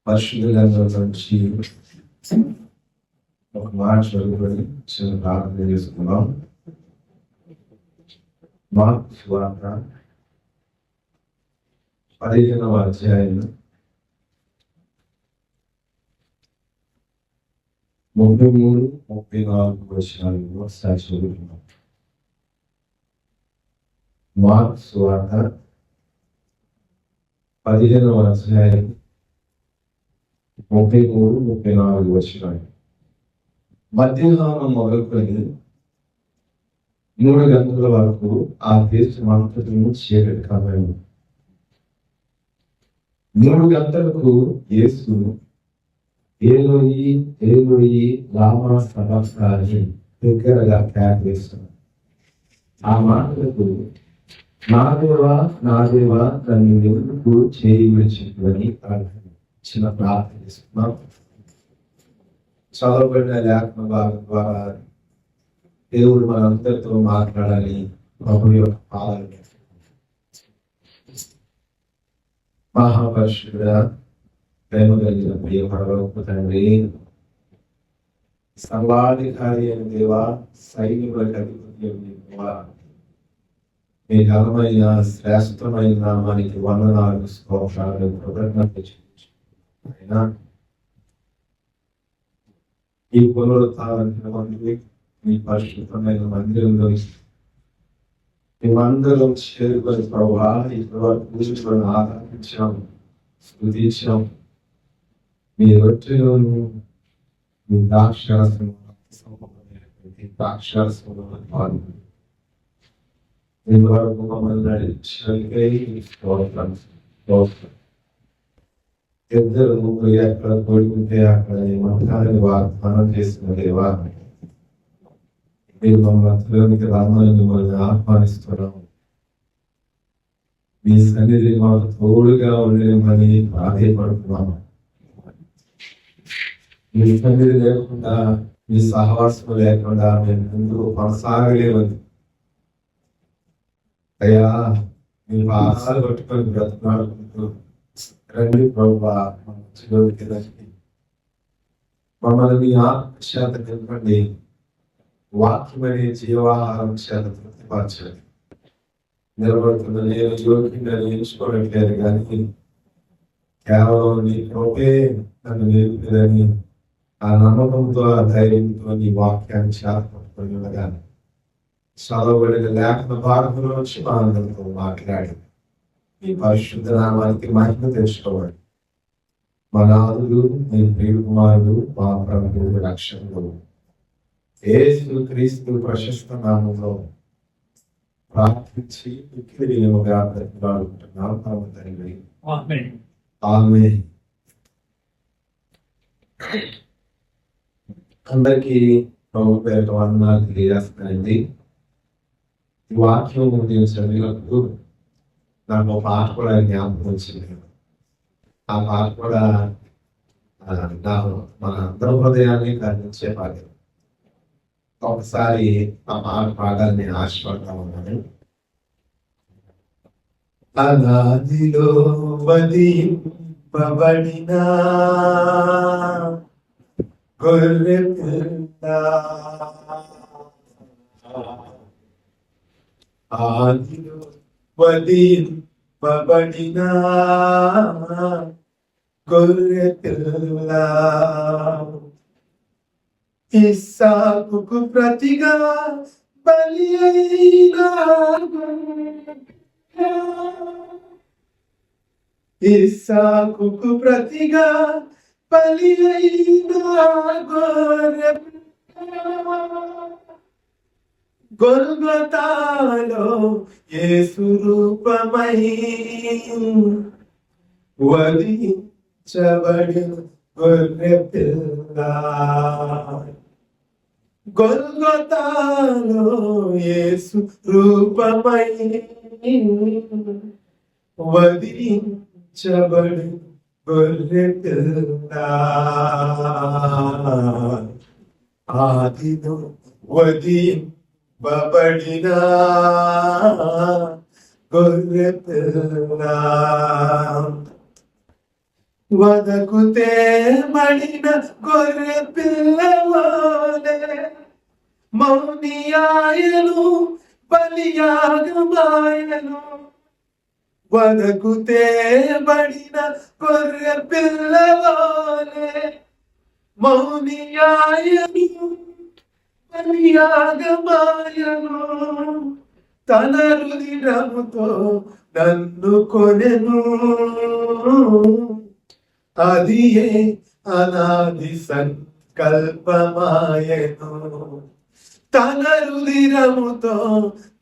పరిశుద్ధ గ్రంథం నుంచి ఒక మాట చదువుకొని చిన్న ప్రార్థన చేసుకుందాం. మార్కు సువార్త 15వ అధ్యాయం 33-34 వచనాలు ఒకసారి చదువుతున్నాం. మార్కు సువార్త 15వ అధ్యాయం 33-34 వచనాలు. మధ్యాహ్నం మొదలుకొని 3 గంటల వరకు ఆ దేశం అంతటిని చీకటి కమ్మాను. 3 గంటలకు యేసు ఏలోయి ఏలోయి లామా సబక్తాని దగ్గరగా కేకవేస్తున్నాడు. ఆ మాటలకు నా దేవా నన్ను ఎందుకు చేయి విడిచిపోని చిన్న ప్రార్థన చేస్తున్నాం. చదవబడిన లేఖన భాగం ద్వారా దేవుడు మనందరితో మాట్లాడాలి. ప్రభు యొక్క పాలన మహాపరిశుద్ధుడా, ప్రేమ కలిగిన ప్రియ పరలోకపు తండ్రి, సర్వాధికారి అయిన దేవా, సైనికులకు అధిపతి అయిన దేవా, మీ ఘనమైన శ్రేష్టమైన నామానికి వందనాలు, స్తోత్రాలు, కృతజ్ఞత చెల్లించుకుంటున్నాను. ఈ పునరుత్థానానికి మీ పరిశుద్ధమైన మందిరంలో మేమందరం చేరుకొని ప్రభువా ఇప్పుడు ఆరాధించాం, స్తుతించాం. మీ రొట్టెలోను మీ ద్రాక్షారసంలో పాల్గొని ఇంతవరకు మమ్మల్ని నడిచినకై స్తోత్రం. ఇద్దరు ముగ్గురు ఎక్కడ కోరుకుంటే అక్కడ మంత్రాన్ని వాగ్దానం చేసిన దేవా, మీరు మమ్మల్ని రామాన్ని మిమ్మల్ని ఆహ్వానిస్తున్నాము. మీ సన్నిధి మాకు తోడుగా ఉండేమని ప్రాధేయపడుతున్నాము. మీ సన్నిధి లేకుండా, మీ సహవాసం లేకుండా మేము ముందుకు కొనసాగలేమని అయ్యా, మీ పాదాలు పట్టుకొని బ్రతమాడుకుంటూ రండి ప్రభువా, మమ్మల్ని మీ ఆత్మ చేత నింపండి. వాక్యం అనే జీవాహారం చేత తృప్తిపరచండి. నిలబడుతున్న నేను యోగ్యంగా నేర్చుకోవట్లేదు కానీ కేవలం నీ కృపే నన్ను నేర్పుదని ఆ నమ్మకంతో, ఆ ధైర్యంతో నీ వాక్యాన్ని చేతపట్టుకొని ఉండగానే చదవబడిన లేఖన భాగంలో వచ్చి మా అందరితో మాట్లాడి ఈ పరిశుద్ధ నామానికి మహిమ తెచ్చుకోవాలి. మా నాదుడు, మీ ప్రియ కుమారుడు, మా ప్రభువు రక్షకుడు యేసు క్రీస్తు ప్రశస్త నామంలో ప్రార్థించి వినయముగా బ్రతిమాడుకుంటున్నాం పరమ తండ్రి. ఆమేన్. అందరికీ ప్రభు పేరిట వందనాలు తెలియజేస్తున్నానండి. ఈ వాక్యం నేను చదివినప్పుడు నాకు ఒక పాట కూడా జ్ఞాపకం వచ్చింది. ఆ పాట కూడా మన అందరి హృదయాన్ని కదిలించే పాట. ఒకసారి ఆ పాట పాడాలని నేను ఆశపడతా ఉన్నాను. అనాదిలో వధింపబడిన గొర్రె పిల్ల, ఆదిలో వధింపబడిన గొర్రె పిల్ల, ఇస్సాకుకు ప్రతిగా బలి అయిన ఇస్సాకుకు ప్రతిగా బలి అయిన గొర్రె గొల్గొతాలో యేసు రూపమై వధించబడిన గొర్రె పిల్ల, గొల్గొతాలో యేసు రూపమై వధించబడిన గొర్రె పిల్ల, ఆదిలో వధింపబడిన గొర్రె పిల్ల, వదకుతే మడిన గొర్రె పిల్లవాలే మౌనియాయను బలియాగమాయను. వదకుతే బడిన గొర్రె పిల్లవాలే మౌనియాయను బలియాగమాయను. తన రుధిరముతో నన్ను కొనెను, అది అనాది సంకల్పమాయను. తన రుధిరముతో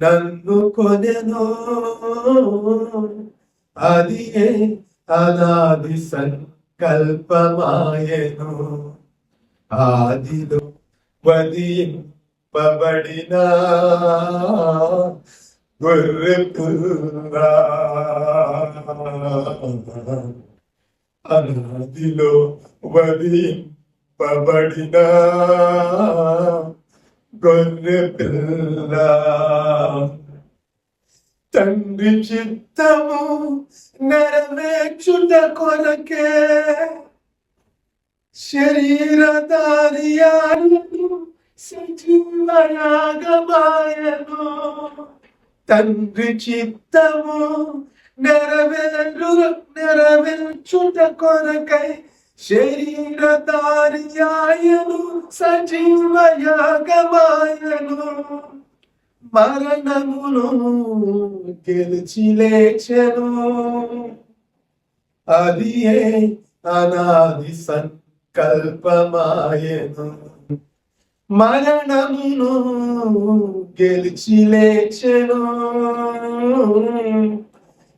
నన్ను కొనెను, అది అనాది సంకల్పమాయను. ఆదిలో వధింపబడిన గొర్రె పిల్ల, అనాదిలో వధింపబడిన గొర్రె పిల్ల. తండ్రి చిత్తము నెరవేర్చుట కొరకే శరీరధారియను సజీవయాగమాయను. తండ్రి చిత్తము నెరవేర్చుట కొరకై శరీరధారియను సజీవయాగమాయను. మరణమును గెలిచి లేచెను, అది అనాది సంకల్పమాయను. మరణమును గెలిచి లేచెను,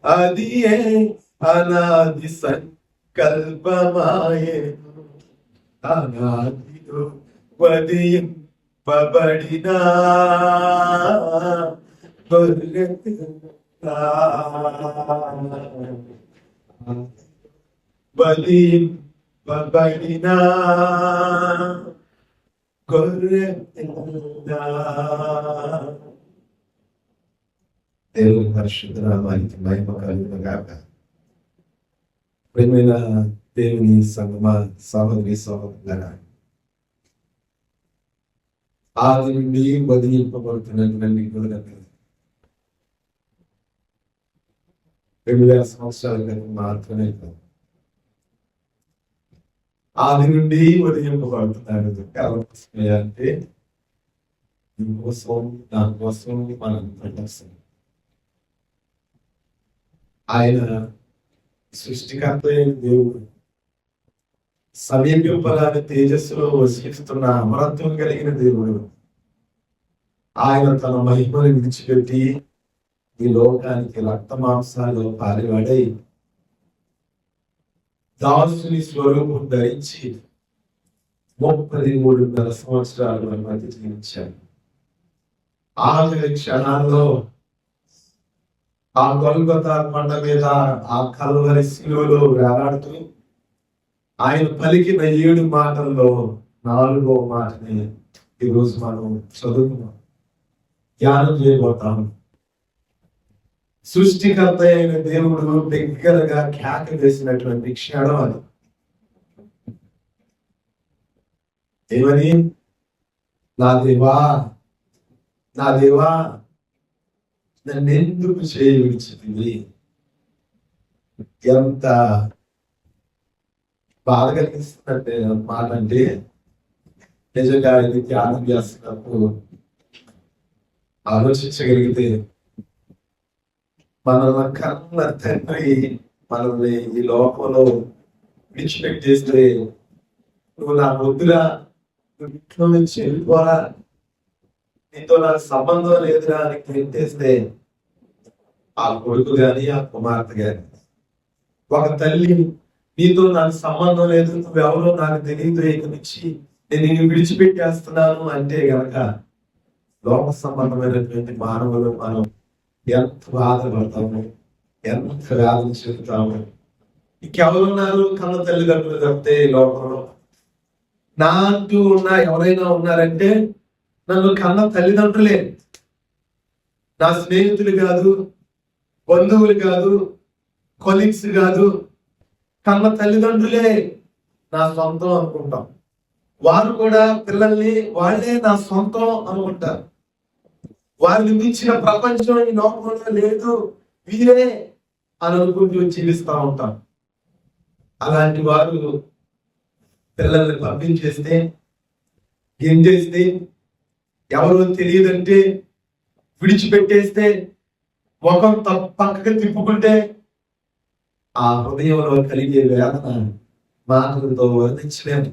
అది అనాది సంకల్పమాయను. అనాదిలో వధింపబడిన గొర్రె పిల్ల, వధింపబడిన గొర్రె పిల్ల. దేవుని పరిశుద్ధ నామానికి మహిమ కలుగును గాక. ప్రియమైన దేవుని సంగమా, సహోదరి సహోదరులారా, ఆది నుండి వదిలింపబడుతున్నటువంటి గొర్రె పిల్ల 2000 సంవత్సరాల క్రితం మాత్రమే కాదు, ఆది నుండి వదిలింపబడుతున్నాడు. అంటే దీనికోసం, దానికోసం మనం పనిచేస్తాం. ఆయన సృష్టికర్త అయిన దేవుడు, సమీపింపరాని తేజస్సులో వసిస్తున్న అమరత్వం కలిగిన దేవుడు. ఆయన తన మహిమను విడిచిపెట్టి ఈ లోకానికి రక్త మాంసాలు పారివాడై దాసుని స్వరూపం ధరించి 33.5 సంవత్సరాలు మధ్య జీవించాడు. ఆఖరి క్షణాల్లో ఆ గొల్గొతా కొండ మీద ఆ కల్వరి శిలువలో వేలాడుతూ ఆయన పలికిన 7 మాటల్లో 4వ మాటని ఈరోజు మనం చదువుకున్నాం, ధ్యానం చేయబోతాం. సృష్టికర్త అయిన దేవుడు దగ్గరగా కేక వేసినటువంటి క్షణం అది. ఏమని? నా దేవా, నా దేవా, నన్నెందుకు చేయి విడిచితివి? ఎంత బాధ కలిగిస్తున్నట్టే మాట. అంటే నిజంగా ఇది ధ్యానం చేస్తున్నప్పుడు ఆలోచించగలిగితే, మనల్ని కన్న తండ్రి మనల్ని ఈ లోకంలో విడిచిపెట్టేస్తే, నువ్వు నా వద్దురా, నువ్వు ఇంట్లో నుంచి వెళ్ళిపోరా, నీతో నాకు సంబంధం లేదురా అని పెట్టేస్తే, ఆ కొడుకు గాని ఆ కుమార్తె గాని, ఒక తల్లి నీతో నాకు సంబంధం లేదు, నువ్వెవరో నాకు తెలియదు, ఇక నుంచి నేను నిన్ను విడిచిపెట్టేస్తున్నాను అంటే గనక లోక సంబంధమైనటువంటి మానవులు మనం ఎంత బాధపడతాము, ఎంత వేదన చెందుతాము. ఇంకెవరున్నారు? కన్న తల్లిదండ్రులు తప్పితే ఈ లోకంలో నా అంటూ ఎవరైనా ఉన్నారంటే నన్ను కన్న తల్లిదండ్రులే. నా స్నేహితులు కాదు, బంధువులు కాదు, కొలీగ్స్ కాదు, కన్న తల్లిదండ్రులే నా సొంతం అనుకుంటాం. వారు కూడా పిల్లల్ని వాళ్ళే నా సొంతం అనుకుంటారు. వారిని మించిన ప్రపంచం ఈ లోకంలో లేదు, వీరే అని అనుకుంటూ జీవిస్తూ ఉంటాం. అలాంటి వారు పిల్లల్ని పంపించేస్తే, గింజేస్తే, ఎవరో తెలియదంటే విడిచిపెట్టేస్తే, ముఖం పక్కకి తిప్పుకుంటే ఆ హృదయంలో కలిగే వేదన మాటలతో వర్ణించలేము,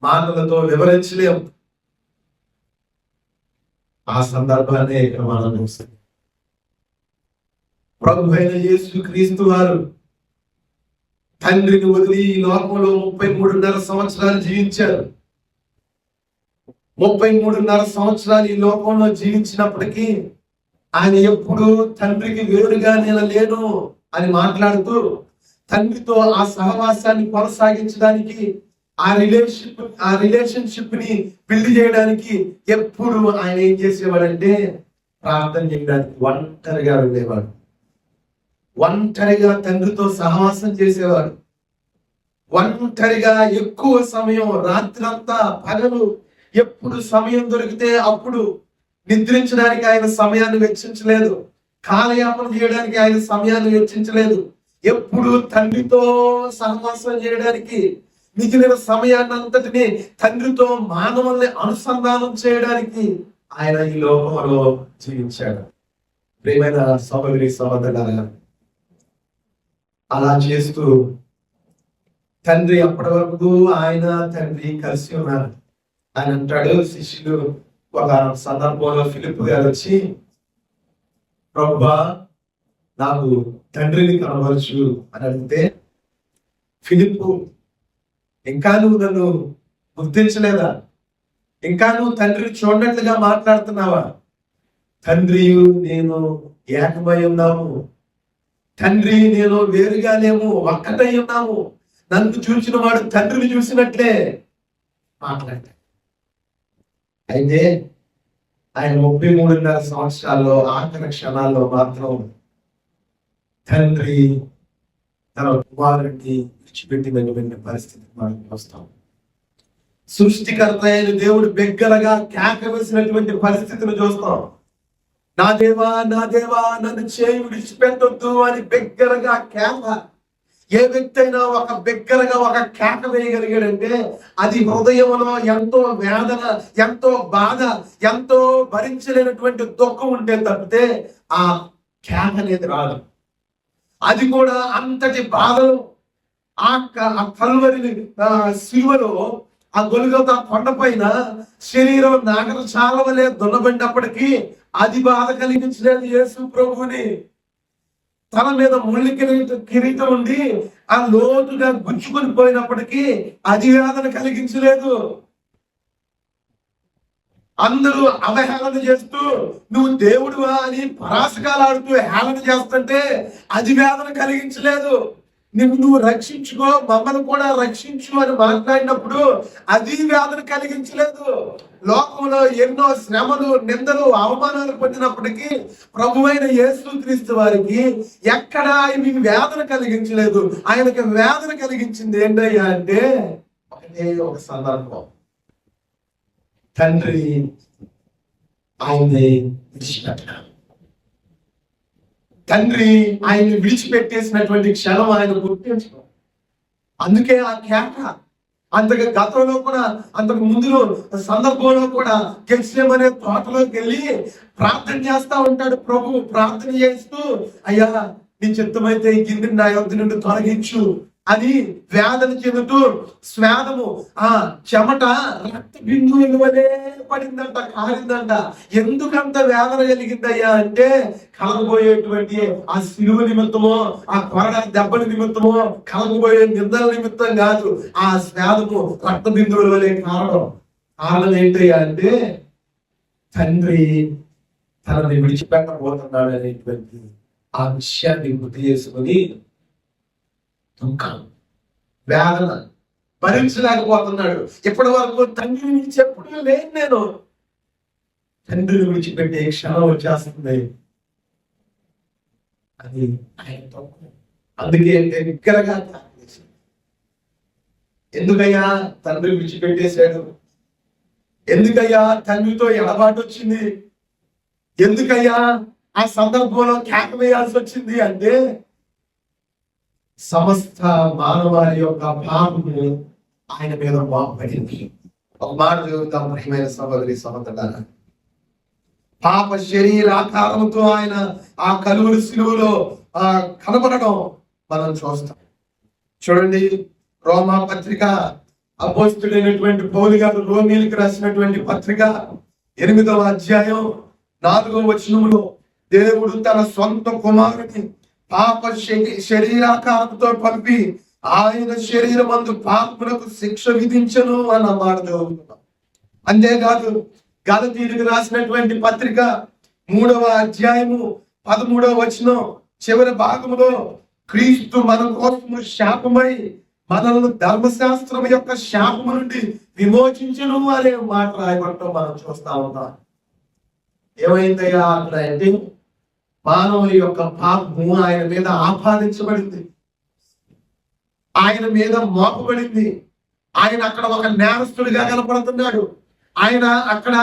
మాటలతో వివరించలేము. ఆ సందర్భాన్ని ఇక్కడ మనం చూస్తాం. ప్రభువైన యేసు క్రీస్తు వారు తండ్రిని వదిలి ఈ లోకంలో 33.5 సంవత్సరాలు జీవించారు. 33.5 సంవత్సరాలు ఈ లోకంలో జీవించినప్పటికీ ఆయన ఎప్పుడు తండ్రికి వేరుగా నేను లేను అని మాట్లాడుతూ, తండ్రితో ఆ సహవాసాన్ని కొనసాగించడానికి, ఆ రిలేషన్షిప్ ని బిల్డ్ చేయడానికి ఎప్పుడు ఆయన ఏం చేసేవాడంటే ప్రార్థన చేయడానికి ఒంటరిగా వెళ్ళేవాడు. ఒంటరిగా తండ్రితో సహవాసం చేసేవాడు. ఒంటరిగా ఎక్కువ సమయం, రాత్రంతా పగలు ఎప్పుడు సమయం దొరికితే అప్పుడు నిద్రించడానికి ఆయన సమయాన్ని వెచ్చించలేదు, కాలయాపన చేయడానికి ఆయన సమయాన్ని వెచ్చించలేదు. ఎప్పుడు తండ్రితో సహవాసం చేయడానికి, మిగిలిన సమయాన్ని అంతటిని తండ్రితో మానవుల్ని అనుసంధానం చేయడానికి ఆయన ఈ లోకంలో జీవించాడు. ప్రియమైన సహోదరి సహోదరులారా, అలా చేస్తూ తండ్రి అప్పటి వరకు ఆయన తండ్రి కలిసి ఉన్నారు. ఆయన అంటాడు, శిష్యులు ఒక సందర్భంలో ఫిలిప్పు గారు వచ్చి, ప్రభువా నాకు తండ్రిని కనబరచు అని అడిగితే, ఫిలిప్పు ఇంకా నువ్వు నన్ను గుర్తించలేదా? ఇంకా నువ్వు తండ్రిని చూడనట్లుగా మాట్లాడుతున్నావా? తండ్రియు నేను ఏకమై ఉన్నాము, తండ్రి నేను వేరుగా లేము, ఒక్కటై ఉన్నాము, నన్ను చూసిన వాడు తండ్రిని చూసినట్లే మాట్లాడాడు. అయితే ఆయన 33.5 సంవత్సరాల్లో ఆఖరి క్షణాల్లో మాత్రం తండ్రి తన కుమారుడిని విడిచిపెట్టి వెళ్ళిన పరిస్థితి మనం చూస్తాం. సృష్టికర్త అయిన దేవుడు బిగ్గరగా కేక వేసినటువంటి పరిస్థితిని చూస్తాం. నా దేవా నా దేవా నన్ను చేయి విడిచిపెట్టొద్దు అని బిగ్గరగా కేక. ఏ వ్యక్తి అయినా ఒక బిగ్గరగా ఒక కేక వేయగలిగాడంటే అది హృదయంలో ఎంతో వేదన, ఎంతో బాధ, ఎంతో భరించలేనటువంటి దుఃఖం ఉంటే తప్పితే ఆ కేక అనేది రాదు. అది కూడా అంతటి బాధలు ఆ కల్వరి శిలువలో, ఆ గొల్గొతా కొండ పైన శరీరం నాగర చాలా వలె దున్నబడినప్పటికీ అది బాధ కలిగించలేదు యేసు ప్రభువుని. తల మీద ముళ్ళి కిరీటం ఉండి ఆ లోతుగా గుచ్చుకొని పోయినప్పటికీ అది వేదన కలిగించలేదు. అందరూ అవహేళన చేస్తూ నువ్వు దేవుడువా అని పరాశకాలాడుతూ హేళన చేస్తుంటే అది వేదన కలిగించలేదు. నువ్వు రక్షించుకో, మమ్మల్ని కూడా రక్షించు అని మాట్లాడినప్పుడు అది వేదన కలిగించలేదు. లోకంలో ఎన్నో శ్రమలు, నిందలు, అవమానాలు పొందినప్పటికీ ప్రభువైన యేసుక్రీస్తు వారికి ఎక్కడ ఇవి వేదన కలిగించలేదు. ఆయనకి వేదన కలిగించింది ఏంటయ్యా అంటే ఒకటే ఒక సందర్భం, తండ్రి ఆయన్ని విడిచిపెట్టాడు. తండ్రి ఆయన్ని విడిచిపెట్టేసినటువంటి క్షణం ఆయన గుర్తించడం. అందుకే ఆ కేక. అంతకు గతంలో కూడా, అంతకు ముందులో సందర్భంలో కూడా గెత్సేమనే తోటలోకి వెళ్ళి ప్రార్థన చేస్తా ఉంటాడు ప్రభు. ప్రార్థన చేస్తూ, అయ్యా నీ చిత్తమైతే ఈ గిన్నెని నా యొద్ద నుండి తొలగించు అని వేదన చెందుతూ, స్వేదము ఆ చెమట రక్త బిందువుల వలె పడిందంట, కారిందంట. ఎందుకంత వేదన కలిగిందయ్యా అంటే కలగబోయేటువంటి ఆ సిలువ నిమిత్తమో, ఆ కొరడ దెబ్బల నిమిత్తమో, కలగబోయే నిందల నిమిత్తం కాదు. ఆ స్వేదము రక్త బిందువుల వలె కారణం ఏంటయ్యా అంటే తండ్రి తనని విడిచిపెట్టబోతున్నాడు అనేటువంటి ఆ విషయాన్ని గుర్తు చేసుకుని దుఃఖం, వేదన భరించలేకపోతున్నాడు. ఇప్పటి వరకు తండ్రిని విడిచి ఎప్పుడు లేను నేను, తండ్రిని విడిచిపెట్టే క్షణం వచ్చేస్తుంది అని ఆయన దుఃఖం. అందుకే దగ్గరగా ఎందుకయ్యా తండ్రి విడిచిపెట్టేశాడు? ఎందుకయ్యా తండ్రితో ఎడబాటు వచ్చింది? ఎందుకయ్యా ఆ సందర్భంలో కేక వేయాల్సి వచ్చింది అంటే సమస్త మానవాళి యొక్క పాపము ఆయన మీద మోపబడింది. ఒక మాట చదువుతాం ప్రియమైన సహోదరి సహోదరులారా. పాప శరీర ఆకారంతో ఆయన ఆ కలువరి శిలువలో కనబడడం మనం చూస్తాం. చూడండి, రోమా పత్రిక అపోస్తుడైనటువంటి పౌలు గారు రోమీయులకు రాసినటువంటి పత్రిక 8వ అధ్యాయం 4వ వచనములో దేవుడు తన సొంత కుమారుని పాప శరీరాకారంతో పంపి ఆయన శరీరమందు పాపములకు శిక్ష విధించను అన్న మాట చదువుతున్నాం. అంతేకాదు గలతీయులకు రాసినటువంటి పత్రిక 3వ అధ్యాయము 13వ వచనం చివరి భాగంలో క్రీస్తు మన కోసము శాపమై మనల్ని ధర్మశాస్త్రం యొక్క శాపము నుండి విమోచించను అనే మాట రాయబడటం మనం చూస్తా ఉన్నాం. ఏమైందయ్యా అక్కడ అంటే మానవుని యొక్క పాపము ఆయన మీద ఆపాదించబడింది, ఆయన మీద మోపబడింది. ఆయన అక్కడ ఒక నేరస్తుడిగా కనపడుతున్నాడు. ఆయన అక్కడ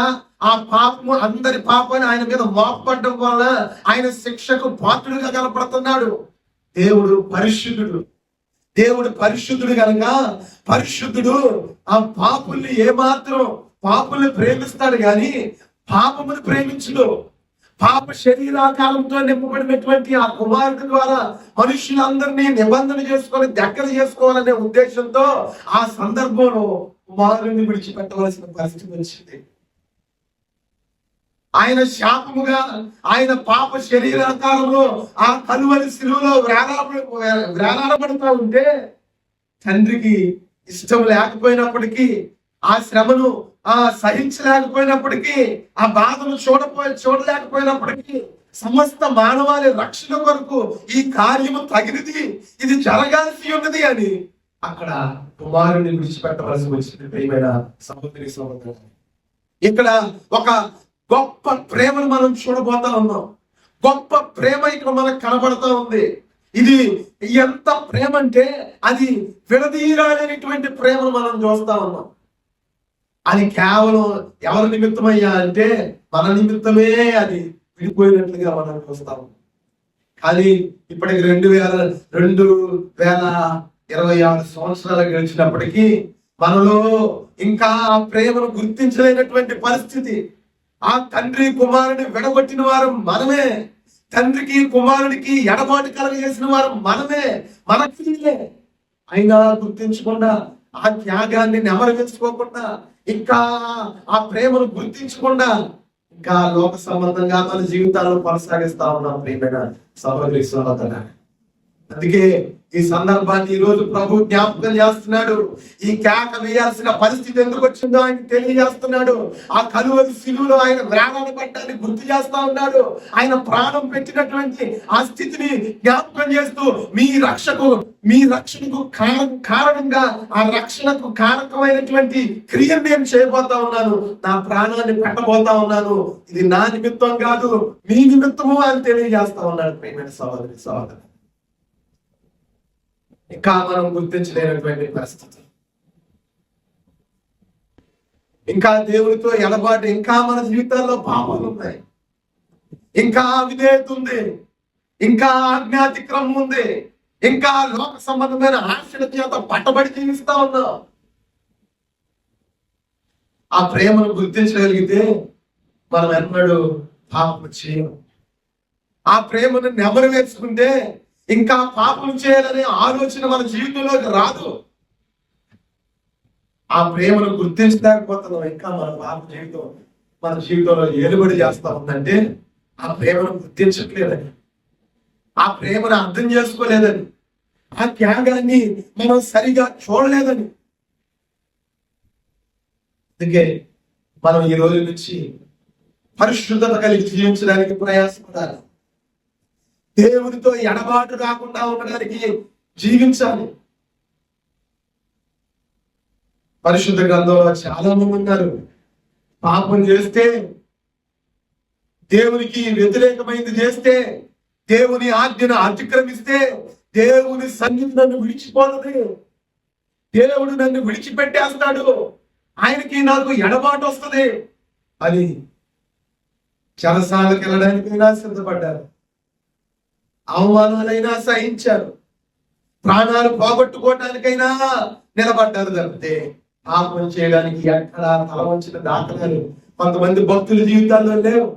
ఆ పాపము అందరి పాపాన్ని ఆయన మీద మోపబడడం వల్ల ఆయన శిక్షకు పాత్రుడిగా కనపడుతున్నాడు. దేవుడు పరిశుద్ధుడు. దేవుడు పరిశుద్ధుడు కనుక పరిశుద్ధుడు ఆ పాపుల్ని ఏమాత్రం పాపుల్ని ప్రేమిస్తాడు కానీ పాపమును ప్రేమించడు. పాప శరీరాకారంతో నింపబడినటువంటి ఆ కుమారుడి ద్వారా మనుషులందరినీ నిబంధన చేసుకొని దగ్గర చేసుకోవాలనే ఉద్దేశంతో ఆ సందర్భంలో కుమారుడిని విడిచిపెట్టవలసిన పరిస్థితి వచ్చింది. ఆయన శాపముగా ఆయన పాప శరీరాకారంలో ఆ కలువరి శిలువలో వేలాడబడుతూ ఉంటే తండ్రికి ఇష్టం లేకపోయినప్పటికీ ఆ శ్రమను సహించలేకపోయినప్పటికీ ఆ బాధను చూడలేకపోయినప్పటికీ సమస్త మానవాళి రక్షణ కొరకు ఈ కార్యము తగినది, ఇది జరగాల్సి ఉన్నది అని అక్కడ కుమారుని విడిచిపెట్టవలసి వచ్చింది. ప్రియమైన సహోదరి సహోదరు, ఇక్కడ ఒక గొప్ప ప్రేమను మనం చూడబోతా ఉన్నాం. గొప్ప ప్రేమ ఇక్కడ మనకు కనబడతా ఉంది. ఇది ఎంత ప్రేమ అంటే అది విడదీయరాలేనటువంటి ప్రేమను మనం చూస్తా ఉన్నాం. అది కేవలం ఎవరి నిమిత్తమయ్యా అంటే మన నిమిత్తమే అది విడిపోయినట్లుగా మనం చూస్తాం. కానీ ఇప్పటికి 2026 సంవత్సరాలు గడిచినప్పటికీ మనలో ఇంకా ఆ ప్రేమను గుర్తించలేనటువంటి పరిస్థితి. ఆ తండ్రి కుమారుని విడగొట్టిన వారు మనమే, తండ్రికి కుమారుడికి ఎడబాటు కలగజేసిన వారు మనమే, మనకే. అయినా గుర్తించకుండా ఆ త్యాగాన్ని నెమరవేసుకోకుండా ఇంకా ఆ ప్రేమను గుర్తించకుండా ఇంకా లోక సంబంధంగా మన జీవితాలను కొనసాగిస్తా ఉన్నాం. ప్రియమైన సహోదరి సహోదరులారా, అందుకే ఈ సందర్భాన్ని ఈ రోజు ప్రభు జ్ఞాపకం చేస్తున్నాడు. ఈ కేక వేయాల్సిన పరిస్థితి ఎందుకు వచ్చిందో ఆయన తెలియజేస్తున్నాడు. ఆ కలువరి శిలువలో ఆయన వేలాడబడ్డాన్ని గుర్తు చేస్తా ఉన్నాడు. ఆయన ప్రాణం పెట్టినటువంటి ఆ స్థితిని జ్ఞాపకం చేస్తూ మీ రక్షణకు కారణంగా ఆ రక్షణకు కారకమైనటువంటి క్రియను నేను చేయబోతా ఉన్నాను, నా ప్రాణాన్ని పెట్టబోతా ఉన్నాను. ఇది నా నిమిత్తం కాదు, మీ నిమిత్తము అని తెలియజేస్తా ఉన్నాడు. ప్రియమైన సహోదరి సహోదరు, ఇంకా మనం గుర్తించలేనటువంటి పరిస్థితి, ఇంకా దేవుడితో ఎడబాటు, ఇంకా మన జీవితాల్లో పాపాలు ఉన్నాయి, ఇంకా విధేయత ఉంది, ఇంకా ఆజ్ఞాతిక్రమం ఉంది, ఇంకా లోక సంబంధమైన ఆశల చేత పట్టబడి జీవిస్తా ఉన్నాం. ఆ ప్రేమను గుర్తించగలిగితే మనం ఎన్నడూ పాపం చేయం. ఆ ప్రేమను నెమరు వేసుకుంటే ఇంకా పాపం చేయాలనే ఆలోచన మన జీవితంలోకి రాదు. ఆ ప్రేమను గుర్తించలేకపోతున్నాం. ఇంకా మన జీవితంలో ఏలుబడి చేస్తా ఉందంటే ఆ ప్రేమను గుర్తించట్లేదని, ఆ ప్రేమను అర్థం చేసుకోలేదని, ఆ త్యాగాన్ని మనం సరిగా చూడలేదని. అందుకే మనం ఈ రోజు నుంచి పరిశుద్ధత కలిగి జీవించడానికి ప్రయాసపడాలి. దేవునితో ఎడబాటు రాకుండా ఉండడానికి జీవించాలి. పరిశుద్ధ గ్రంథంలో చాలా మంది ఉన్నారు, పాపం చేస్తే, దేవునికి వ్యతిరేకమైంది చేస్తే, దేవుని ఆజ్ఞను అతిక్రమిస్తే దేవుని సన్నిధిని విడిచిపోతుంది. దేవుడు నన్ను విడిచిపెట్టేస్తాడు, ఆయనకి నాకు ఎడబాటు వస్తుంది అని చెరసాలకు వెళ్ళడానికైనా సిద్ధపడ్డారు. అవమానాలైనా సహించారు, ప్రాణాలు పోగొట్టుకోవటానికైనా నిలబడ్డారు. తప్పితే పాపం చేయడానికి ఎక్కడ తల వంచిన దాఖలాలు కొంతమంది భక్తుల జీవితాల్లో లేవు.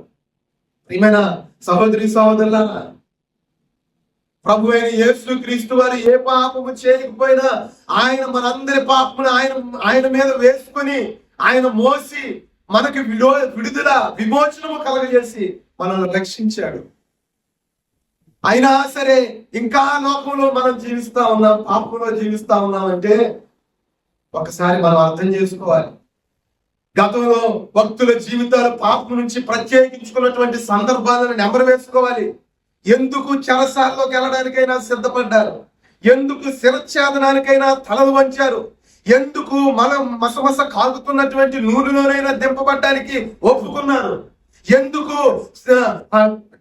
ప్రియమైన సహోదరి సహోదరులారా, ప్రభు అయిన యేసు క్రీస్తు వారు ఏ పాపము చేయకపోయినా ఆయన మనందరి పాపమును ఆయన మీద వేసుకొని ఆయన మోసి మనకి విడుదల విమోచనము కలగజేసి మనల్ని రక్షించాడు. అయినా సరే ఇంకా లోకంలో మనం జీవిస్తా ఉన్నాం, పాపంలో జీవిస్తా ఉన్నామంటే ఒకసారి మనం అర్థం చేసుకోవాలి. గతంలో భక్తుల జీవితాలు పాపం నుంచి ప్రత్యేకించుకున్నటువంటి సందర్భాలను నెంబర్ వేసుకోవాలి. ఎందుకు చెరసాల్లోకి వెళ్ళడానికైనా సిద్ధపడ్డారు, ఎందుకు శిరఛేదనానికైనా తలలు వంచారు, ఎందుకు మనం మసమస కాగుతున్నటువంటి నూనెలోనైనా దింపబడ్డానికి ఒప్పుకున్నారు, ఎందుకు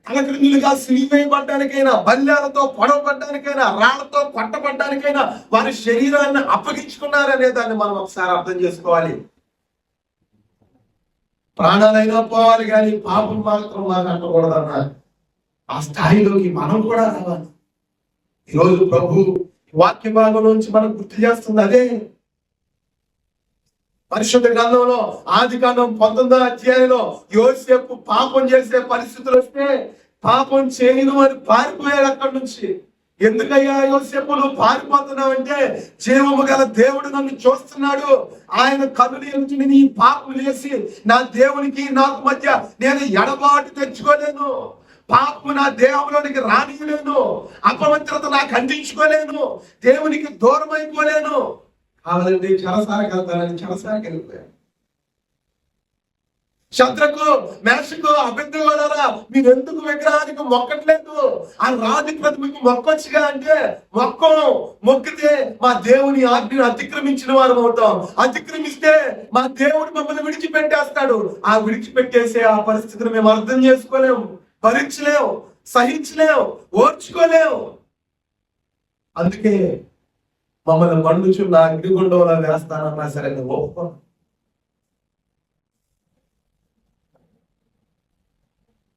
తలక్రిందులుగా సిలివేయబడ్డానికైనా, బల్యాలతో పొడవబడ్డానికైనా, రాళ్లతో కొట్టబడ్డానికైనా వారి శరీరాన్ని అప్పగించుకున్నారు అనే దాన్ని మనం ఒకసారి అర్థం చేసుకోవాలి. ప్రాణాలైనా పోవాలి కానీ పాపం మాత్రం మాకు అంటకూడదన్నారు. ఆ స్థాయిలోకి మనం కూడా రావాలి. ఈరోజు ప్రభు వాక్య భాగం నుంచి మనం గుర్తు చేస్తుంది అదే. పరిశుద్ధ గ్రంథంలో ఆదికాండం 19వ అధ్యాయంలో యోసేపు పాపం చేసే పరిస్థితులు వస్తే పాపం చేయను అని పారిపోయాడు అక్కడి నుంచి. ఎందుకయ్యా యోసేపు నువ్వు పారిపోతున్నావంటే, జీవము గల దేవుడు నన్ను చూస్తున్నాడు, ఆయన కన్నుల నుంచి నీ పాపం చేసి నా దేవునికి నాకు మధ్య నేను ఎడబాటు తెచ్చుకోలేను, పాపము నా దేహంలోనికి రానియలేను, అపవిత్రత నాకు అందించుకోలేను, దేవునికి దూరం అయిపోలేను. కావాలండి చెరసాలకు వెళ్తానని చెరసాలకు వెళ్ళిపోయాను. శత్రుకు మేషకు అబద్ధంగా మీరు ఎందుకు విగ్రహానికి మొక్కట్లేదు, ఆ రాజు ప్రతిమకు మొక్కొచ్చుగా అంటే మొక్కితే మా దేవుని ఆజ్ఞను అతిక్రమించిన వారు అవుతాం, అతిక్రమిస్తే మా దేవుడు మమ్మల్ని విడిచిపెట్టేస్తాడు. ఆ విడిచిపెట్టేసే ఆ పరిస్థితిని మేము అర్థం చేసుకోలేము, భరించలేము, సహించలేము, ఓర్చుకోలేము. అందుకే మమ్మల్ని మండుచున్న అగ్నిగుండంలో వేస్తానన్నా సరే నువ్వు ఒప్పుకో.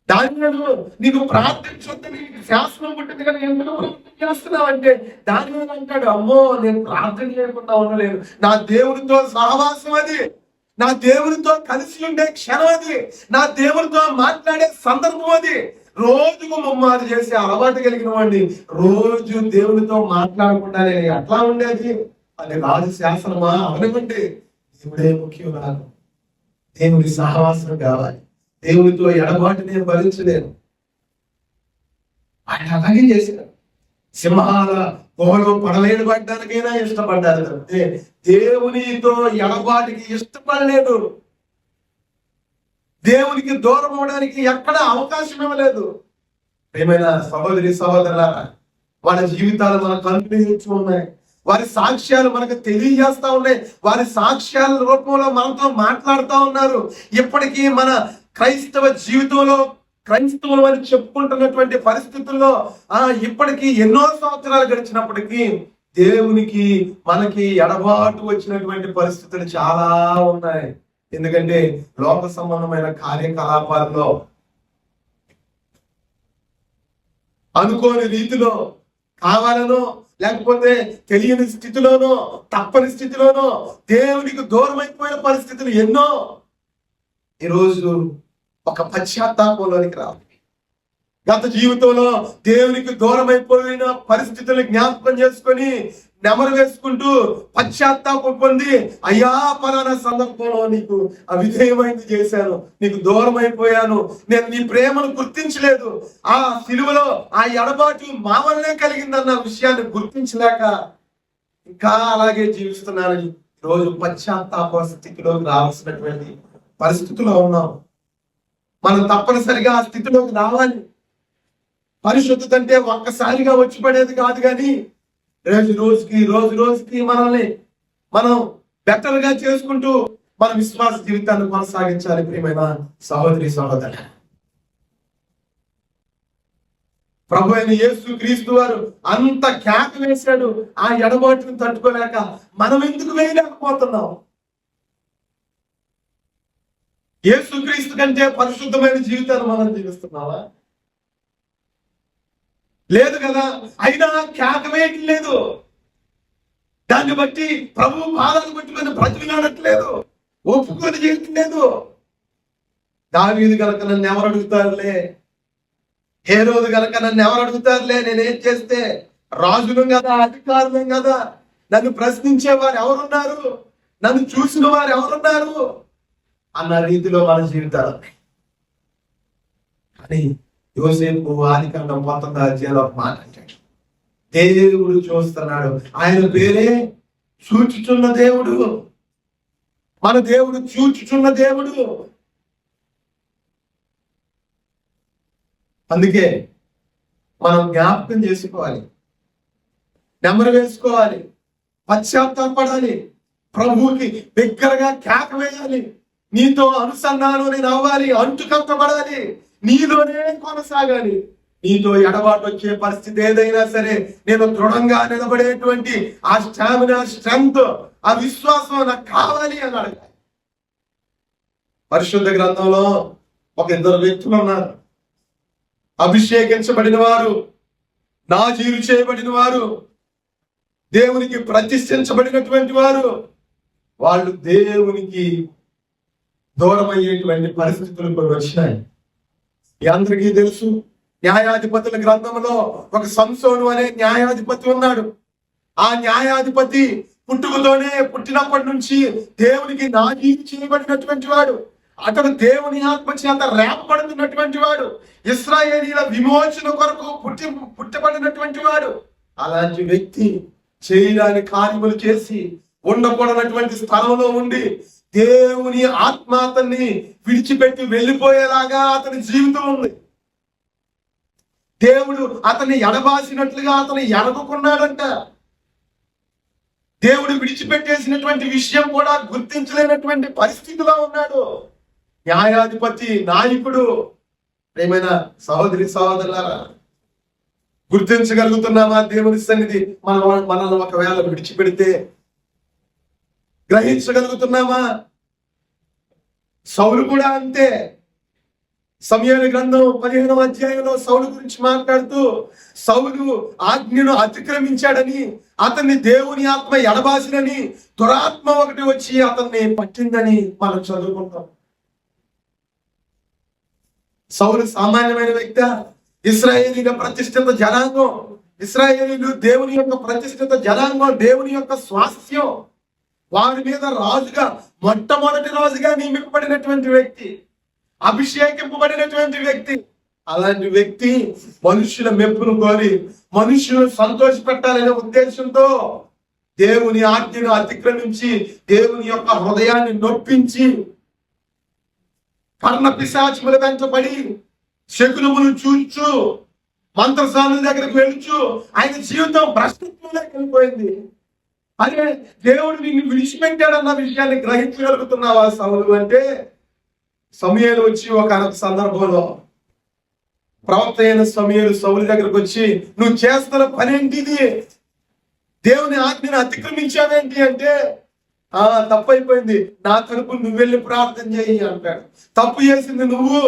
దానిలో నీకు ప్రార్థించొద్దు, నీకు శాసనం పుట్టింది కదా, ఎందుకు చేస్తున్నావు అంటే దాని మీద అంటాడు, అమ్మో నేను ప్రార్థన చేయకుండా ఉండలేను, నా దేవుడితో సహవాసం అది, నా దేవుడితో కలిసి ఉండే క్షణం అది, నా దేవుడితో మాట్లాడే సందర్భం అది. రోజుకు ముమ్మారు చేసే అలవాటు కలిగిన వాడిని రోజు దేవుడితో మాట్లాడకుండా ఎట్లా ఉండేది? అది రాజు శాసనమా? అవనివ్వండి, దేవుడే ముఖ్యం. నాకు దేవుడి సహవాసం కావాలి, దేవుడితో ఎడబాటు నేను భరించలేను. ఆయన అలాగే చేశారు. సింహాల గుహలో పడలేడబడ్డానికైనా ఇష్టపడ్డారు, అంటే దేవునితో ఎడబాటుకి ఇష్టపడలేదు. దేవునికి దూరం అవడానికి ఎక్కడ అవకాశం ఇవ్వలేదు. ఏమైనా సహోదరి సహోదరులారా, వాళ్ళ జీవితాలు మన కనుక ఉన్నాయి, వారి సాక్ష్యాలు మనకు తెలియజేస్తా ఉన్నాయి, వారి సాక్ష్యాల రూపంలో మనతో మాట్లాడుతూ ఉన్నారు. ఇప్పటికీ మన క్రైస్తవ జీవితంలో క్రైస్తవులు అని చెప్పుకుంటున్నటువంటి పరిస్థితుల్లో ఇప్పటికీ ఎన్నో సంవత్సరాలు గడిచినప్పటికీ దేవునికి మనకి ఎడబాటు వచ్చినటువంటి పరిస్థితులు చాలా ఉన్నాయి. ఎందుకంటే లోక సంబంధమైన కార్యకలాపాల్లో అనుకోని రీతిలో కావాలనో లేకపోతే తెలియని స్థితిలోనో తప్పని స్థితిలోనో దేవునికి దూరం అయిపోయిన పరిస్థితులు ఎన్నో. ఈరోజు ఒక పశ్చాత్తాపంలోనికి రావాలి. గత జీవితంలో దేవునికి దూరం అయిపోయిన పరిస్థితులను జ్ఞాపకం చేసుకొని నెమరు వేసుకుంటూ పశ్చాత్తాపం పొంది, అయ్యా పలానా సందర్భంలో నీకు అవిధేయమైంది చేశాను, నీకు దూరం అయిపోయాను, నేను నీ ప్రేమను గుర్తించలేదు, ఆ సిలువలో ఆ ఎడబాటు మా వల్లే కలిగిందన్న విషయాన్ని గుర్తించలేక ఇంకా అలాగే జీవిస్తున్నానని రోజు పశ్చాత్తాప స్థితిలోకి రావాల్సినటువంటి పరిస్థితిలో ఉన్నాం. మనం తప్పనిసరిగా ఆ స్థితిలోకి రావాలి. పరిశుద్ధత అంటే ఒక్కసారిగా వచ్చి పడేది కాదు, కానీ రోజు రోజుకి మనల్ని మనం బెటర్ గా చేసుకుంటూ మన విశ్వాస జీవితాన్ని కొనసాగించాలి. ప్రియమైన సహోదరి సహోదరు, ప్రభు అయిన యేసు క్రీస్తు వారు అంత కేక వేశాడు ఆ ఎడబాటును తట్టుకోలేక. మనం ఎందుకు వేయలేకపోతున్నాం? యేసు క్రీస్తు కంటే పరిశుద్ధమైన జీవితాన్ని మనం జీవిస్తున్నావా? లేదు కదా. అయినా కేక వేయటం లేదు. దాన్ని బట్టి ప్రభు పాదాలు పట్టుకొని బ్రతికినాడట్లేదు, ఒప్పుకొని చేయటం లేదు. దావీదు గనక నన్ను ఎవరు అడుగుతారులే, హేరోదు గనక నన్ను ఎవరు అడుగుతారులే, నేనేం చేస్తే? రాజులం కదా, అధికారులం కదా, నన్ను ప్రశ్నించేవారు ఎవరున్నారు, నన్ను చూసిన వారు ఎవరున్నారు అన్న రీతిలో మన జీవితాలు. కానీ యోసేపు ఆదికాండం 19వ అధ్యాయంలో ఒక మాట అంటాడు, దేవుడు చూస్తున్నాడు. ఆయన పేరే చూచుచున్న దేవుడు. మన దేవుడు చూచుచున్న దేవుడు. అందుకే మనం జ్ఞాపకం చేసుకోవాలి, నెమరు వేసుకోవాలి, పశ్చాత్తాపడాలి, ప్రభువుకి దగ్గరగా కేక వేయాలి. నీతో అనుసంధానం నేను అవ్వాలి, అంటుకట్టబడాలి, నీలోనే కొనసాగాలి. నీతో ఎడబాటు వచ్చే పరిస్థితి ఏదైనా సరే నేను దృఢంగా నిలబడేటువంటి ఆ స్టామినా, స్ట్రెంగ్త్, ఆ విశ్వాసం నాకు కావాలి అన్నాడు. పరిశుద్ధ గ్రంథంలో ఒక ఇద్దరు వ్యక్తులు ఉన్నారు. అభిషేకించబడిన వారు, నాజీరు చేయబడిన వారు, దేవునికి ప్రతిష్ఠించబడినటువంటి వారు. వాళ్ళు దేవునికి దూరం అయ్యేటువంటి పరిస్థితులు కొన్ని వచ్చినాయి. అందరికీ తెలుసు, న్యాయాధిపతుల గ్రంథంలో ఒక సంసోను అనే న్యాయాధిపతి ఉన్నాడు. ఆ న్యాయాధిపతి పుట్టినప్పటి నుంచి దేవునికి నాజీరు చేయబడినటువంటి వాడు. అతడు దేవుని ఆత్మ చేత రేపబడుతున్నటువంటి వాడు. ఇశ్రాయేలీయుల విమోచన కొరకు పుట్టబడినటువంటి వాడు. అలాంటి వ్యక్తి చేయరాని కార్యములు చేసి ఉండకూడనటువంటి స్థలంలో ఉండి దేవుని ఆత్మ అతన్ని విడిచిపెట్టి వెళ్ళిపోయేలాగా అతని జీవితం ఉంది. దేవుడు అతన్ని ఎడబాసినట్లుగా అతను ఎడగకున్నాడంట. దేవుడు విడిచిపెట్టేసినటువంటి విషయం కూడా గుర్తించలేనటువంటి పరిస్థితిలో ఉన్నాడు. న్యాయాధిపతి, నాయకుడు. ఏమైనా సహోదరి సహోదరులారా, గుర్తించగలుగుతున్నామా దేవుని సన్నిధి మనల్ని ఒకవేళ విడిచిపెడితే? గ్రహించగలుగుతున్నామా? సౌలు కూడా అంతే. సమూయేలు గ్రంథం 15వ అధ్యాయంలో సౌలు గురించి మాట్లాడుతూ, సౌలు ఆజ్ఞను అతిక్రమించాడని, అతన్ని దేవుని ఆత్మ ఎడబాసినని, దురాత్మ ఒకటి వచ్చి అతన్ని పట్టిందని మనం చదువుకుంటాం. సౌలు సామాన్యమైన వ్యక్తి? ఇశ్రాయేలీయుల ప్రతిష్ఠిత జనాంగం. ఇశ్రాయేలీయులు దేవుని యొక్క ప్రతిష్ఠిత జనాంగం, దేవుని యొక్క స్వాస్థ్యం. వారి మీద రాజుగా, మొట్టమొదటి రాజుగా నియమింపబడినటువంటి వ్యక్తి, అభిషేకింపబడినటువంటి వ్యక్తి. అలాంటి వ్యక్తి మనుషుల మెప్పును కోరి, మనుషులను సంతోషపెట్టాలనే ఉద్దేశంతో దేవుని ఆజ్ఞను అతిక్రమించి, దేవుని యొక్క హృదయాన్ని నొప్పించి, కర్ణ పిశాచముల వెంటబడి, శకునములు చూచు, మంత్రసానుల దగ్గరకు వెళ్ళుచు ఆయన జీవితం భ్రష్టత్వంలోకి వెళ్ళిపోయింది. అదే దేవుడు నిన్ను విడిచిపెట్టాడన్న విషయాన్ని గ్రహించగలుగుతున్నావా సౌలు అంటే? సమూయేలు వచ్చి ఒక సందర్భంలో ప్రవక్త అయిన సమూయేలు సౌలు దగ్గరకు వచ్చి, నువ్వు చేస్తున్న పనేంటిది? దేవుని ఆజ్ఞను అతిక్రమించావేంటి అంటే, తప్పైపోయింది, నా తరపు నువ్వు వెళ్ళి ప్రార్థన చేయి అంటాడు. తప్పు చేసింది నువ్వు,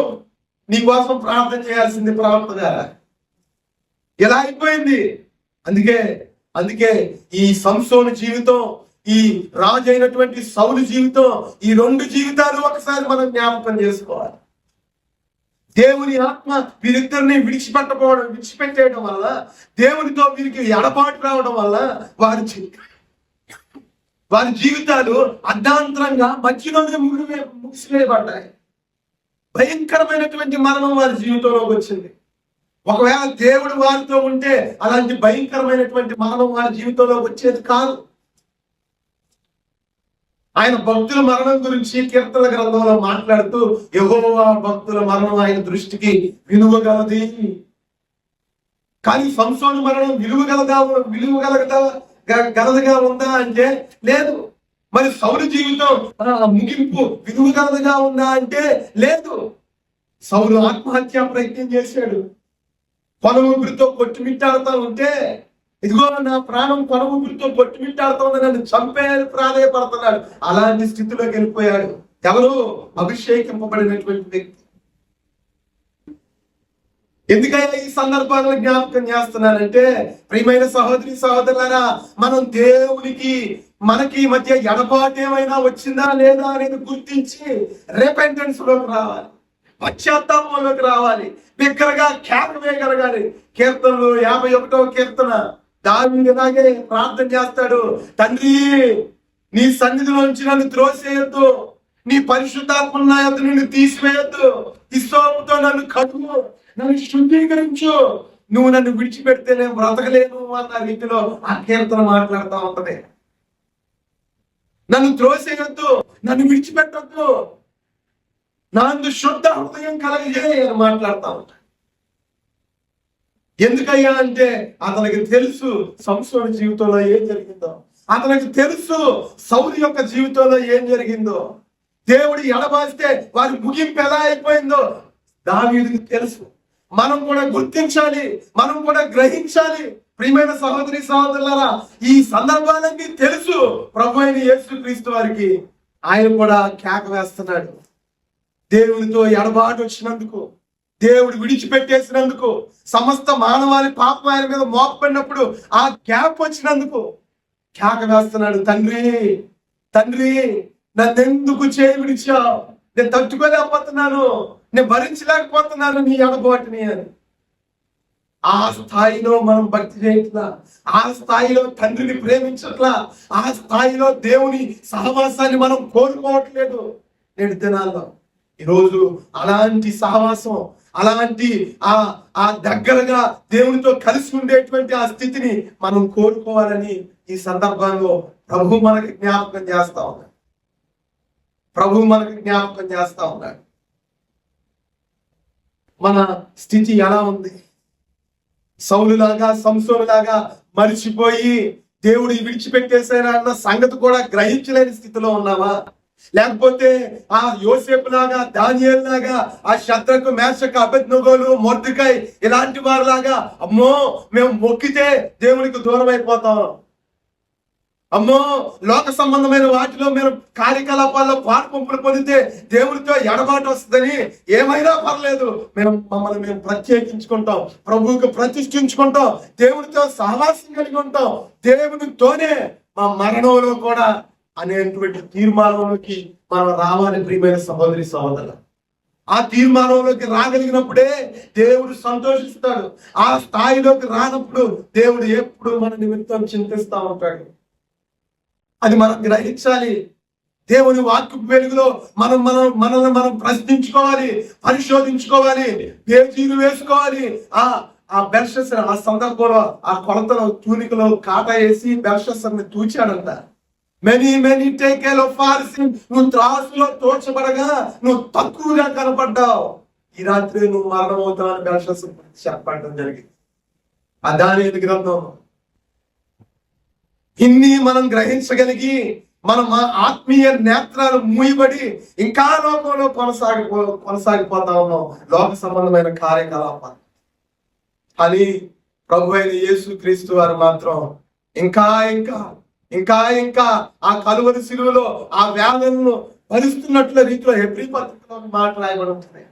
నీ కోసం ప్రార్థన చేయాల్సింది ప్రవక్త గారా? ఇలా అయిపోయింది. అందుకే ఈ సంసోను జీవితం, ఈ రాజు అయినటువంటి సౌలు జీవితం, ఈ రెండు జీవితాలు ఒకసారి మనం జ్ఞాపకం చేసుకోవాలి. దేవుని ఆత్మ వీరిద్దరిని విడిచిపెట్టేయడం వల్ల, దేవునితో వీరికి ఎడబాటు రావడం వల్ల వారి జీవితాలు అర్ధాంతరంగా మధ్యలోనే ముగిసివేయబడ్డాయి. భయంకరమైనటువంటి మరణం వారి జీవితంలోకి వచ్చింది. ఒకవేళ దేవుడు వారితో ఉంటే అలాంటి భయంకరమైనటువంటి మరణం వారి జీవితంలోకి వచ్చేది కాదు. ఆయన భక్తుల మరణం గురించి కీర్తన గ్రంథంలో మాట్లాడుతూ, యెహోవా భక్తుల మరణం ఆయన దృష్టికి విలువగలది. కానీ సంసోను మరణం విలువగలదుగా ఉందా అంటే లేదు. మరి సౌలు జీవితం ముగింపు విలువగలదుగా ఉందా అంటే లేదు. సౌలు ఆత్మహత్యా ప్రయత్నం చేశాడు. కొన ఊపిరితో కొట్టుమిట్టాడుతూ ఉంటే, ఇదిగో నా ప్రాణం కొన ఊపిరితో కొట్టుమిట్టాడుతూ ఉంది, నన్ను చంపే ప్రాధేయపడుతున్నాడు. అలాంటి స్థితిలోకి వెళ్ళిపోయాడు. ఎవరు? అభిషేకింపబడినటువంటి వ్యక్తి. ఎందుకయ్యా ఈ సందర్భాలను జ్ఞాపకం చేస్తున్నానంటే, ప్రియమైన సహోదరి సహోదరులారా, మనం దేవునికి మనకి మధ్య ఎడబాటు ఏమైనా వచ్చిందా లేదా అనేది గుర్తించి రిపెంటెన్స్ లోకి రావాలి, పశ్చాత్తాపంలోకి రావాలి, బిగ్గరగా కేక వేయగలగాలి. కీర్తనలు 51వ కీర్తన దావీదు ఇలాగే ప్రార్థన చేస్తాడు. తండ్రి, నీ సన్నిధిలోంచి నన్ను త్రోసేయొద్దు, నీ పరిశుద్ధాత్మ నా యొద్ద నిన్ను తీసివేయొద్దు, హిస్సోపుతో నన్ను కడుగు, నన్ను శుద్ధీకరించు, నువ్వు నన్ను విడిచిపెడితే నేను బ్రతకలేను అన్న రీతిలో ఆ కీర్తన మాట్లాడుతూ ఉంటది. నన్ను త్రోసేయొద్దు, నన్ను విడిచిపెట్టొద్దు, నందు శుద్ధ హృదయం కలగజేయ అని మాట్లాడుతూ ఉంటాడు. ఎందుకయ్యా అంటే అతనికి తెలుసు సంసోను జీవితంలో ఏం జరిగిందో, అతనికి తెలుసు సౌలు యొక్క జీవితంలో ఏం జరిగిందో, దేవుడు ఎడబాస్తే వారి ముగింపు ఎలా అయిపోయిందో దావీదుకి తెలుసు. మనం కూడా గుర్తించాలి, మనం కూడా గ్రహించాలి. ప్రియమైన సహోదరి సహోదరులారా, ఈ సందర్భాలన్నీ తెలుసు ప్రభు అయిన యేసుక్రీస్తు వారికి. ఆయన కూడా కేక వేస్తున్నాడు. దేవునితో ఎడబాటు వచ్చినందుకు, దేవుడు విడిచిపెట్టేసినందుకు, సమస్త మానవాళి పాపం ఆయన మీద మోపబడినప్పుడు ఆ గ్యాప్ వచ్చినందుకు కేక వేస్తున్నాడు. తండ్రి, తండ్రి, నన్నెందుకు చేయి విడిచావు? నేను తట్టుకోలేకపోతున్నాను, నేను భరించలేకపోతున్నాను నీ ఎడబాటుని అని. ఆ స్థాయిలో మనం భక్తి చేయట్లా, ఆ స్థాయిలో తండ్రిని ప్రేమించట్లా, ఆ స్థాయిలో దేవుని సహవాసాన్ని మనం కోరుకోవట్లేదు నేడు దినాల్లో. ఈరోజు అలాంటి సహవాసం, అలాంటి ఆ దగ్గరగా దేవునితో కలిసి ఉండేటువంటి ఆ స్థితిని మనం కోరుకోవాలని ఈ సందర్భంలో ప్రభు మనకి జ్ఞాపకం చేస్తా ఉన్నాడు. ప్రభు మనకి జ్ఞాపకం చేస్తా ఉన్నాడు. మన స్థితి ఎలా ఉంది? సౌలులాగా సంసోనులాగా మరిచిపోయి దేవుడు విడిచిపెట్టేశారా అన్న సంగతి కూడా గ్రహించలేని స్థితిలో ఉన్నావా? లేకపోతే ఆ యోసేపు లాగా, దానియేలు లాగా, ఆ శద్రకు, మేషకు, అబేద్నెగోలు, మొర్దెకై ఇలాంటి వారిలాగా అమ్మో మేము మొక్కితే దేవునికి దూరం అయిపోతాం, అమ్మో లోక సంబంధమైన వాటిలో మేము కార్యకలాపాల్లో పాల్పంపులు పొందితే దేవుడితో ఎడబాటు వస్తుందని ఏమైనా పర్లేదు, మమ్మల్ని మేము ప్రత్యేకించుకుంటాం, ప్రభువుకు ప్రతిష్ఠించుకుంటాం, దేవుడితో సహవాసం కలిగి ఉంటాం, దేవునితోనే మా మరణంలో కూడా అనేటువంటి తీర్మానంలోకి మనం రావాలి. ప్రియమైన సహోదరి సహోదరులు, ఆ తీర్మానంలోకి రాగలిగినప్పుడే దేవుడు సంతోషిస్తాడు. ఆ స్థాయిలోకి రానప్పుడు దేవుడు ఎప్పుడు మన నిమిత్తం చింతిస్తూ ఉంటాడు. అది మనం గ్రహించాలి. దేవుని వాక్య వెలుగులో మనల్ని మనం ప్రశ్నించుకోవాలి, పరిశోధించుకోవాలి, పేజీలు వేసుకోవాలి. ఆ బెల్షస్సర్ ఆ సందర్భంలో ఆ కొలతలో తూనికలో కాటా వేసి బెల్షస్సర్ని తూచాడంట. మెనీ టేకెల్ ఆఫ్ ఆర్ సిన్. నువ్వు త్రాసులో తోచబడగా నువ్వు తక్కువగా కనపడ్డావు, ఈ రాత్రి నువ్వు మరణం అవుతావని బెల్షస్సర్ చెప్పడం జరిగింది. ఆ దానియేలు గ్రంథం. ఇన్ని మనం గ్రహించగలిగి మనం ఆత్మీయ నేత్రాలు మూయబడి ఇంకా లోకంలో కొనసాగిపోతా ఉన్నాం, లోక సంబంధమైన కార్యకలాపాలు. కానీ ప్రభు అయిన యేసుక్రీస్తు వారు మాత్రం ఇంకా ఇంకా ఇంకా ఇంకా ఆ కలువరి శిలువలో ఆ వేదనను భరిస్తున్నట్ల రీతిలో హెబ్రీ పత్రికలో మాట రాయబడి ఉంటుంది.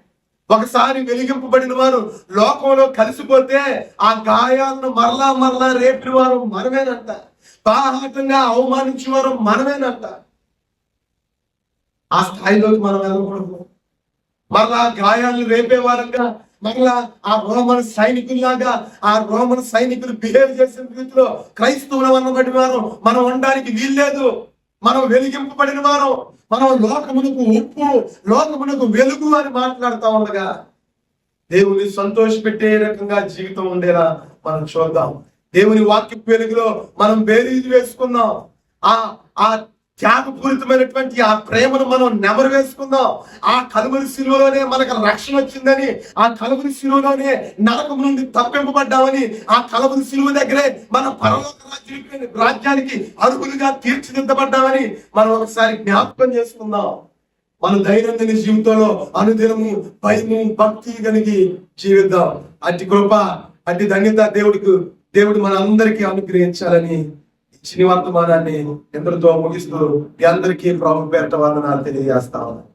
ఒకసారి వెలిగింపబడిన వారు లోకంలో కలిసిపోతే ఆ గాయాలను మరలా మరలా రేపిన వారు మనమేనంట, బాహాటంగా అవమానించిన వారు మనమేనంట. ఆ స్థాయిలోకి మనం వెళ్ళకూడదు. మరలా గాయాలను రేపేవారంగా, మరలా ఆ రోమన్ సైనికుల్లాగా ఆ రోమన్ సైనికులు బిహేవ్ చేసిన రీతిలో క్రైస్తవులు అన్నబడిన వారు మనం ఉండడానికి వీల్లేదు. మనం వెలిగింపబడిన వారు, మనం లోకమునకు ఉప్పు, లోకమునకు వెలుగు అని మాట్లాడుతూ ఉండగా దేవుని సంతోషపెట్టే రకంగా జీవితం ఉండేలా మనం చూద్దాం. దేవుని వాక్య వెలుగులో మనం బేరీజు వేసుకుందాం. ఆ త్యాగపూరితమైనటువంటి ఆ ప్రేమను మనం నెమరు వేసుకుందాం. ఆ కలువరి శిలువలోనే మనకు రక్షణ వచ్చిందని, ఆ కలువరి శిలువలోనే నరకం నుండి తప్పింపబడ్డామని, ఆ కలువరి శిలువ దగ్గరే మన పరలోక రాజ్యానికి అర్హులుగా తీర్చిదిద్దబడ్డామని మనం ఒకసారి జ్ఞాపకం చేసుకుందాం. మన దైనందిన జీవితంలో అనుదినము భయము, భక్తి కలిగి జీవిద్దాం. అట్టి కృప అట్టి ధన్యత దేవుడు మన అందరికీ అనుగ్రహించాలని చిని వర్తమానాన్ని ఎందరితో ముగిస్తూ మీ అందరికీ ప్రభు పేరిట వందనాలు తెలియజేస్తా ఉన్నాను.